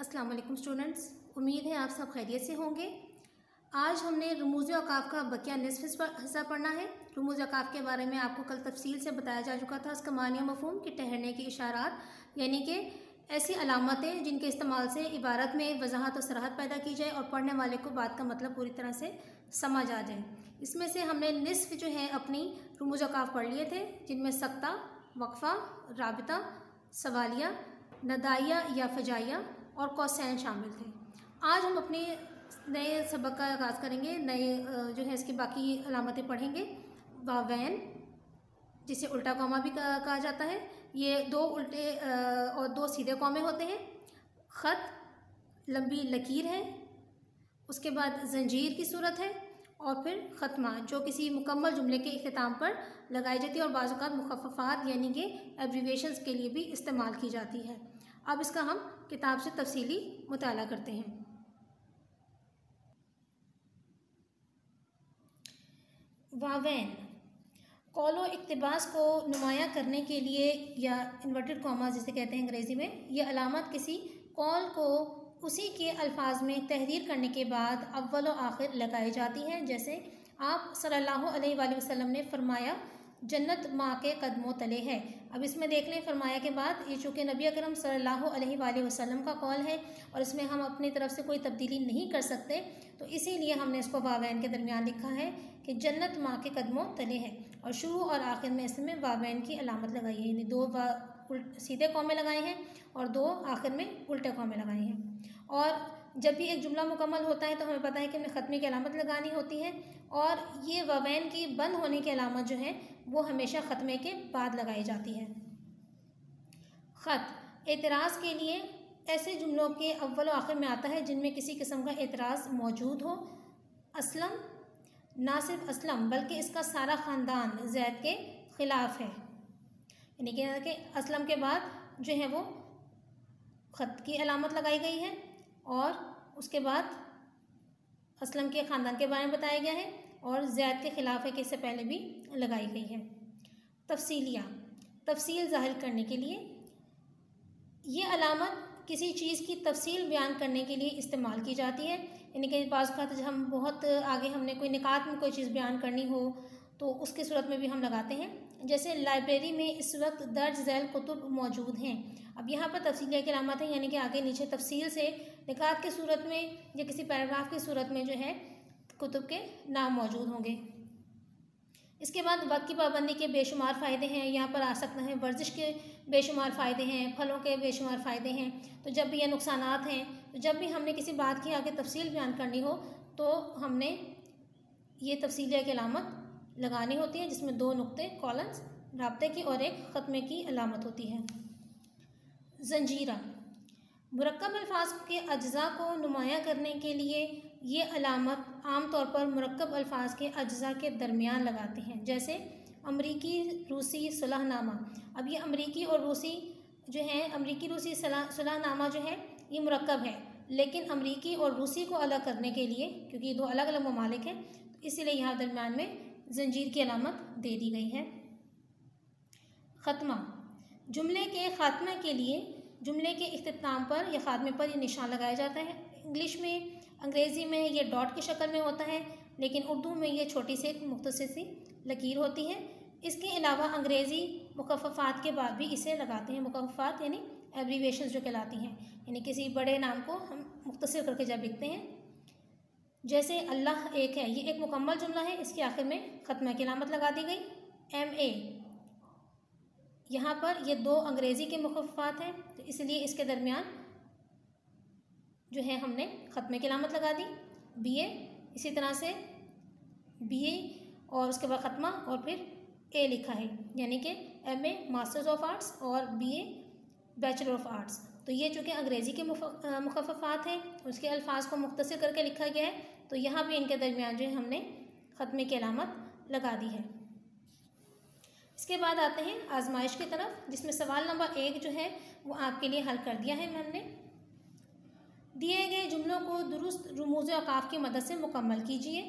अस्सलाम वालेकुम स्टूडेंट्स, उम्मीद है आप सब खैरियत से होंगे। आज हमने रमूज़ औक़ाफ़ का बकिया निस्फ़ हिस्सा पढ़ना है। रमूज़ औक़ाफ़ के बारे में आपको कल तफसील से बताया जा चुका था। उसका मानी मफ़हूम कि ठहरने के इशारात, यानी कि ऐसी अलामतें जिनके इस्तेमाल से इबारत में वज़ाहत और सराहत पैदा की जाए और पढ़ने वाले को बात का मतलब पूरी तरह से समझ आ जाए। इसमें से हमने निस्फ़ जो है अपनी रमूज़ औक़ाफ़ पढ़ लिए थे, जिनमें सक्ता, वक्फ़ा, राबिता, सवालिया, नदाइया या फ़जाइया और कौसैन शामिल थे। आज हम अपने नए सबक का आगाज़ करेंगे। नए जो है इसकी बाकी अलामतें पढ़ेंगे। वावैन, जिसे उल्टा कौमा भी कहा जाता है, ये दो उल्टे और दो सीधे कौमे होते हैं। ख़त, लंबी लकीर है। उसके बाद ज़ंजीर की सूरत है और फिर ख़त्मा, जो किसी मुकम्मल जुमले के इख्तिताम पर लगाई जाती है और बाज़ औक़ात मुख़फ़्फ़फ़ात यानी कि एब्रीविएशंस के लिए भी इस्तेमाल की जाती है। अब इसका हम किताब से तफसीली मुताला करते हैं। वावैन कौलो इक़्तिबास को नुमायाँ करने के लिए या इन्वर्टेड कॉमा जिसे कहते हैं अंग्रेज़ी में, यह अलामत किसी कौल को उसी के अल्फाज में तहरीर करने के बाद अव्वल व आखिर लगाई जाती है। जैसे आप सल्लल्लाहु अलैहि वसल्लम ने फरमाया, जन्नत माँ के कदमों तले है। अब इसमें देख लें फरमाया के बाद, ये चूँकि नबी अकरम सल्लल्लाहु अलैहि वसल्लम का कौल है और इसमें हम अपनी तरफ से कोई तब्दीली नहीं कर सकते, तो इसीलिए हमने इसको वावैन के दरमियान लिखा है कि जन्नत माँ के कदमों तले है और शुरू और आखिर में इसमें वावैन की अलामत लगाई है, यानी दो सीधे कौमे लगाए हैं और दो आखिर में उल्टे कौमे लगाए हैं। और जब भी एक जुमला मुकम्मल होता है तो हमें पता है कि हमें ख़त्मे की अलामत लगानी होती है और ये वावैन की बंद होने की अलामत जो है वो हमेशा ख़त्मे के बाद लगाई जाती है। ख़त एतराज़ के लिए ऐसे जुमलों के अव्वल व आखिर में आता है जिनमें किसी किस्म का एतराज़ मौजूद हो। असलम, ना सिर्फ असलम बल्कि इसका सारा ख़ानदान ज़ैद के ख़िलाफ़ है, यानी कि असलम के बाद जो है वो ख़त की अलामत लगाई गई है और उसके बाद असलम के ख़ानदान के बारे में बताया गया है और ज़ैद के ख़िलाफ़ है कि इससे पहले भी लगाई गई है। तफसीलिया, तफसील ज़ाहिर करने के लिए, ये अलामत किसी चीज़ की तफसील बयान करने के लिए इस्तेमाल की जाती है, यानी कि बाज़ औक़ात जब हम बहुत आगे हमने कोई निकात में कोई चीज़ बयान करनी हो तो उसकी सूरत में भी हम लगाते हैं। जैसे लाइब्रेरी में इस वक्त दर्ज झैल कुतुब मौजूद हैं। अब यहाँ पर तफसीलिया की अलामत है, यानी कि आगे नीचे तफसील से निकात की सूरत में या किसी पैराग्राफ की सूरत में जो है कुतुब के नाम मौजूद होंगे। इसके बाद वक्त की पाबंदी के बेशुमार फ़ायदे हैं, यहाँ पर आ सकते हैं। वर्जिश के बेशुमार फ़ायदे हैं, फलों के बेशुमार फ़ायदे हैं। तो जब भी ये नुकसानात हैं, तो जब भी हमने किसी बात की आगे तफसील बयान करनी हो तो हमने ये तफसीलिया की अलामत लगानी होती है, जिसमें दो नुक्ते कॉलम्स राब्ते की और एक ख़त्मे की अलामत होती है। ज़ंजीरा, मुरक्कब अल्फाज के अज्ज़ा को नुमायाँ करने के लिए ये अलामत आम तौर पर मुरक्कब अल्फाज के अज्ज़ा के दरमियान लगाते हैं। जैसे अमरीकी रूसी सुलहनामा। अब ये अमरीकी और रूसी जो है, अमरीकी रूसी सुलहनामा जो है ये मुरक्कब है, लेकिन अमरीकी और रूसी को अलग करने के लिए, क्योंकि ये दो अलग अलग ममालिक हैं, तो इसीलिए यहाँ दरमियान में ज़ंजीर की अलामत दे दी गई है। ख़त्मा, जुमले के ख़ात्मे के लिए जुमले के इख्तिताम पर या ख़ात्मे पर ये निशान लगाया जाता है। इंग्लिश में, अंग्रेज़ी में ये डॉट की शक्ल में होता है, लेकिन उर्दू में ये छोटी सी एक मुख्तसर सी लकीर होती है। इसके अलावा अंग्रेज़ी मुख़फ़्फ़फ़ात के बाद भी इसे लगाते हैं। मुख़फ़्फ़फ़ात यानी एब्रीविएशंस जो कहलाती हैं, यानी किसी बड़े नाम को हम मुख्तसर करके जब लिखते हैं। जैसे अल्लाह एक है, ये एक मुकम्मल जुमला है, इसके आखिर में ख़त्मा की अलामत लगा दी गई। MA, यहाँ पर ये दो अंग्रेज़ी के मुख़फ़्फ़फ़ात हैं, तो इसलिए इसके दरमियान जो है हमने ख़त्मे की अलामत लगा दी। BA, इसी तरह से BA और उसके बाद ख़त्मा और फिर A लिखा है, यानी कि MA मास्टर्स ऑफ आर्ट्स और BA बैचलर ऑफ आर्ट्स। तो ये चूँकि अंग्रेज़ी के मुख़फ़्फ़फ़ात हैं, उसके अल्फाज को मुख्तसर करके लिखा गया है, तो यहाँ भी इनके दरमियान जो है हमने ख़त्मे की अलामत लगा दी है। इसके बाद आते हैं आजमाइश की तरफ, जिसमें सवाल नंबर 1 जो है वो आपके लिए हल कर दिया है हमने। दिए गए जुमलों को दुरुस्त रमूज़ औक़ाफ़ की मदद से मुकम्मल कीजिए।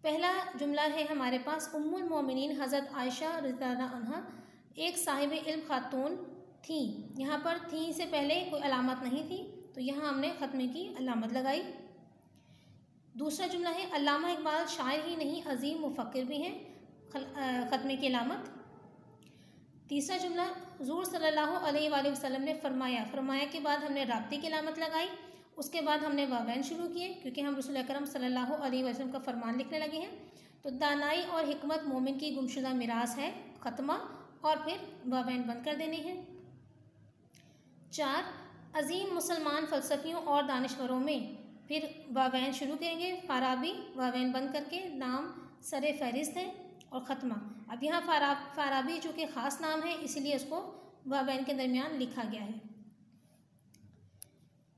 पहला जुमला है हमारे पास, उम्मुल मोमिनीन हज़रत आयशा रज़ियल्लाहु अन्हा एक साहिब इल्म खातून थी। यहाँ पर थी से पहले कोई अलामत नहीं थी, तो यहाँ हमने ख़त्मे की अलामत लगाई। दूसरा जुमला है अल्लामा इकबाल शायर ही नहीं अजीम मुफक्किर भी हैं, ख़त्मे की अलामत। तीसरा जुमला हुज़ूर सल्लल्लाहु अलैहि वसल्लम ने फरमाया, फरमाया के बाद हमने राब्ते की अलामत लगाई। उसके बाद हमने वावैन शुरू किए क्योंकि हम रसूल अकरम सल्लल्लाहु अलैहि वसल्लम का फरमान लिखने लगे हैं। तो दानाई और हिकमत मोमिन की गुमशुदा मिरास है, ख़त्मा, और फिर वावैन बंद कर देने हैं। 4 अजीम मुसलमान फ़लसफ़ियों और दानिश्वरों में, फिर वावैन शुरू करेंगे। फ़ाराबी वावैन बंद करके नाम सरे फहरिस्त है और ख़त्मा। अब यहाँ फ़ाराबी चूँकि ख़ास नाम है इसीलिए उसको वावैन के दरमियान लिखा गया है।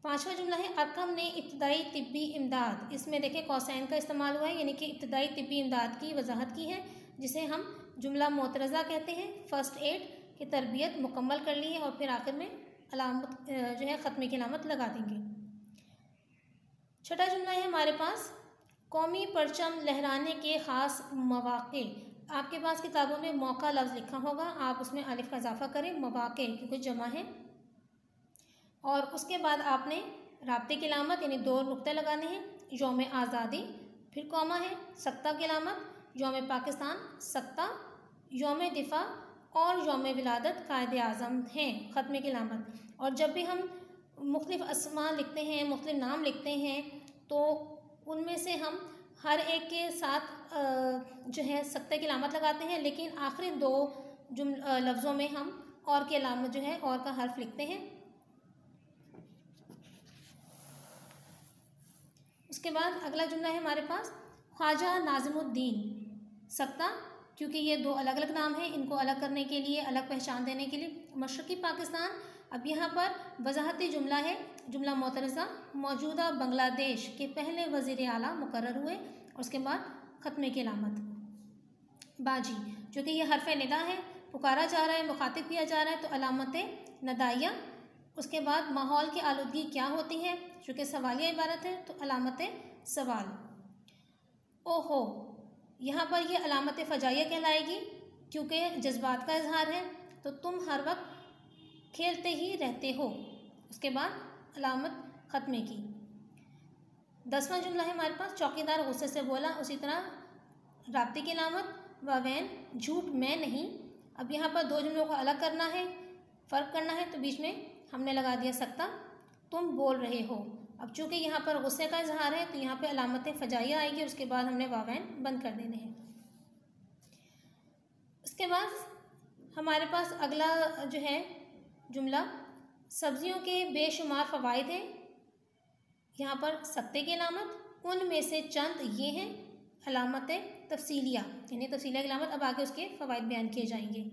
5वां जुमला है अरकम ने इब्तदाई तिब्बी इमदाद, इसमें देखें कौसैन का इस्तेमाल हुआ है, यानी कि इब्तदाई तिब्बी इमदाद की वजाहत की है, जिसे हम जुमला मोतरज़ा कहते हैं। फ़र्स्ट एड की तरबियत मुकम्मल कर ली है और फिर आखिर में अलामत जो है ख़त्मे की अलामत लगा देंगे। 6ठा जुमला है हमारे पास कौमी परचम लहराने के ख़ास मौक़े। आपके पास किताबों में मौका लफ्ज़ लिखा होगा, आप उसमें अलिफ का इजाफा करें, मौक़े क्योंकि जमा है। और उसके बाद आपने राब्ते की अलामत यानी 2 नुक्ते लगाने हैं। यौम आज़ादी, फिर कौमा है, सख्ता की अलामत, यौम पाकिस्तान, सख्ता, यौम दिफा और यौम विलादत कायद आज़म हैं, ख़त्मे की अलामत। और जब भी हम मुख्तलिफ़ अस्मा लिखते हैं, मुख्तलिफ़ नाम लिखते हैं, तो उनमें से हम हर एक के साथ जो है सख्ते की अलामत लगाते हैं, लेकिन आखिरी 2 लफ्ज़ों में हम और की अलामत जो है और का हर्फ लिखते हैं। उसके बाद अगला जुमला है हमारे पास ख्वाजा नाज़िमुद्दीन, सख्ता, क्योंकि ये 2 अलग अलग नाम हैं, इनको अलग करने के लिए, अलग पहचान देने के लिए। मशरक़ी पाकिस्तान, अब यहाँ पर वजाहती जुमला है, जुमला मोतरज़ा, मौजूदा बांग्लादेश के पहले वज़ीर आला मुकर्रर हुए, और उसके बाद ख़त्मे की अलामत। बाजी, जो कि ये हरफ़ निदा है, पुकारा जा रहा है, मुखातिब किया जा रहा है, तो अलामत नदाइया। उसके बाद माहौल की आलूदगी क्या होती है, चूँकि सवालिया इबारत है, तो अलामत सवाल। ओहो, यहाँ पर यह अलामत फ़जाइया कहलाएगी क्योंकि जज्बात का इजहार है, तो तुम हर वक्त खेलते ही रहते हो। उसके बाद अलामत ख़त्मे की। 10वां जुमला है हमारे पास चौकीदार गुस्से से बोला, उसी तरह राब्ते की अलामत, वावैन, झूठ मैं नहीं। अब यहाँ पर 2 जुमलों को अलग करना है, फ़र्क करना है, तो बीच में हमने लगा दिया सख्ता, तुम बोल रहे हो। अब चूँकि यहाँ पर गुस्से का इजहार है, तो यहाँ पे अलामत फ़जाइया आएगी, उसके बाद हमने वावैन बंद कर देने हैं। उसके बाद हमारे पास अगला जो है जुमला सब्जियों के बेशुमार फ़वाइद हैं, यहाँ पर सख्ते की अलामत, उनमें से चंद ये हैं, अलामत तफसीलिया, यानी तफसीलिया की अलामत। अब आगे उसके फ़वाइद बयान किए जाएंगे।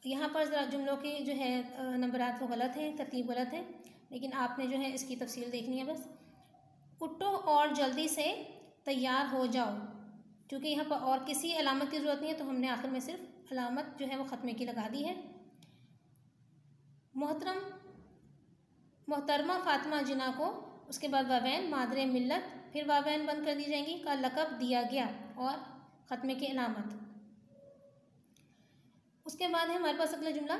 यहाँ पर ज़रा जुमलों के जो है नंबरात वो गलत हैं, तरतीब गलत है, लेकिन आपने जो है इसकी तफसील देखनी है बस। उठो और जल्दी से तैयार हो जाओ, क्योंकि यहाँ पर और किसी अलामत की ज़रूरत नहीं है, तो हमने आखिर में सिर्फ अलामत जो है वो ख़त्मे की लगा दी है। मोहतरमा फ़ातिमा जिना को, उसके बाद वावैन, मादरे मिल्लत, फिर वावैन बंद कर दी जाएंगी, का लक़ब दिया गया और ख़त्मे की अलामत। उसके बाद है हमारे पास अगला जुमला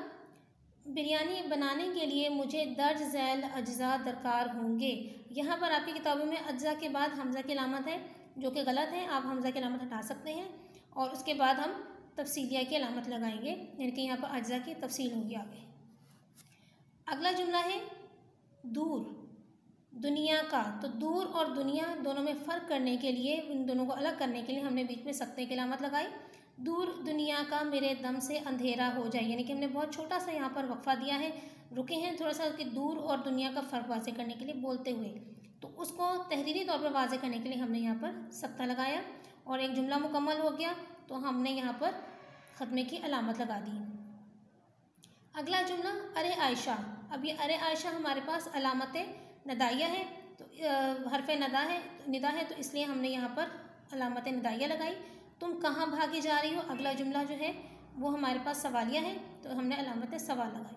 बिरयानी बनाने के लिए मुझे दर्ज झैल अज्जा दरकार होंगे। यहाँ पर आपकी किताबों में अज्जा के बाद हमज़ा की अलामत है, जो कि गलत है, आप हमज़ा की अलामत हटा सकते हैं और उसके बाद हम तफसीलिया की अलामत लगाएंगे, यानी कि यहाँ पर अज्जा की तफसील होगी आगे। अगला जुमला है दूर, दुनिया का, तो दूर और दुनिया दोनों में फ़र्क करने के लिए, इन दोनों को अलग करने के लिए हमने बीच में सख्ते की अलामत लगाई। दूर दुनिया का मेरे दम से अंधेरा हो जाए, यानी कि हमने बहुत छोटा सा यहाँ पर वक्फ़ा दिया है, रुके हैं थोड़ा सा कि दूर और दुनिया का फ़र्क वाज़े करने के लिए बोलते हुए, तो उसको तहरीरी तौर पर वाज़े करने के लिए हमने यहाँ पर सख्ता लगाया और एक जुमला मुकम्मल हो गया, तो हमने यहाँ पर ख़त्मे की अलामत लगा दी। अगला जुमला अरे आयशा, अब ये अरे आयशा हमारे पास अलामत नदाइया है, तो हरफ निदा है, तो इसलिए हमने यहाँ पर अलामत नदाइया लगाई। तुम कहाँ भागी जा रही हो, अगला जुमला जो है वो हमारे पास सवालिया है, तो हमने अलामत सवाल लगाई।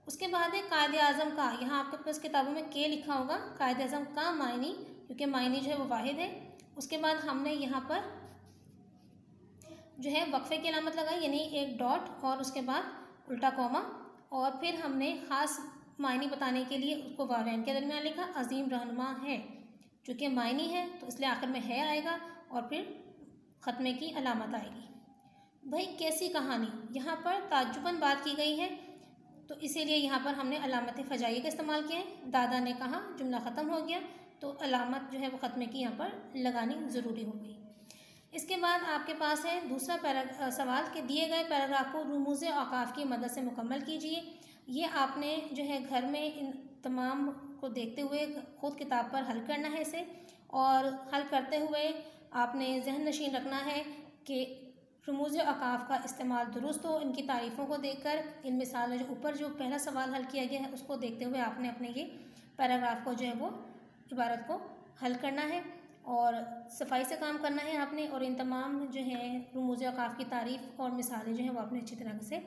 उसके बाद है कायद आज़म का, यहाँ आपके पास किताबों में के लिखा होगा, कायद आज़म का मायनी, क्योंकि मायनी जो है वो वाहिद है। उसके बाद हमने यहाँ पर जो है वक्फ़े की अलामत लगाई, यानी एक डॉट और उसके बाद उल्टा कौमा, और फिर हमने ख़ास मायनी बताने के लिए उसको वावैन के दरमियान लिखा। अजीम रहनुमा है, चूँकि मायनी है तो इसलिए आखिर में है आएगा और फिर ख़त्मे की अलामत आएगी। भाई कैसी कहानी, यहाँ पर ताज्जुबन बात की गई है तो इसीलिए यहाँ पर हमने अलामत फ़जाइया का इस्तेमाल किया है। दादा ने कहा, जुमला ख़त्म हो गया तो अलामत जो है वो ख़त्मे की यहाँ पर लगानी ज़रूरी हो गई। इसके बाद आपके पास है दूसरा सवाल कि दिए गए पैराग्राफ को रुमूज़े औकाफ़ की मदद से मुकम्मल कीजिए। ये आपने जो है घर में इन तमाम को देखते हुए ख़ुद किताब पर हल करना है इसे, और हल करते हुए आपने जहन नशीन रखना है कि रुमूज़े औकाफ़ का इस्तेमाल दुरुस्त हो। इनकी तारीफ़ों को देखकर इन मिसालों जो ऊपर जो पहला सवाल हल किया गया है उसको देखते हुए आपने अपने ये पैराग्राफ को जो है वो इबारत को हल करना है और सफाई से काम करना है आपने, और इन तमाम जो है रुमूज़े औकाफ़ की तारीफ़ और मिसालें जो हैं वो आपने अच्छी तरह से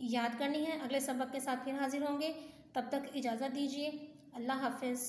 याद करनी है। अगले सबक के साथ फिर हाजिर होंगे, तब तक इजाज़त दीजिए। अल्लाह हाफ़िज़।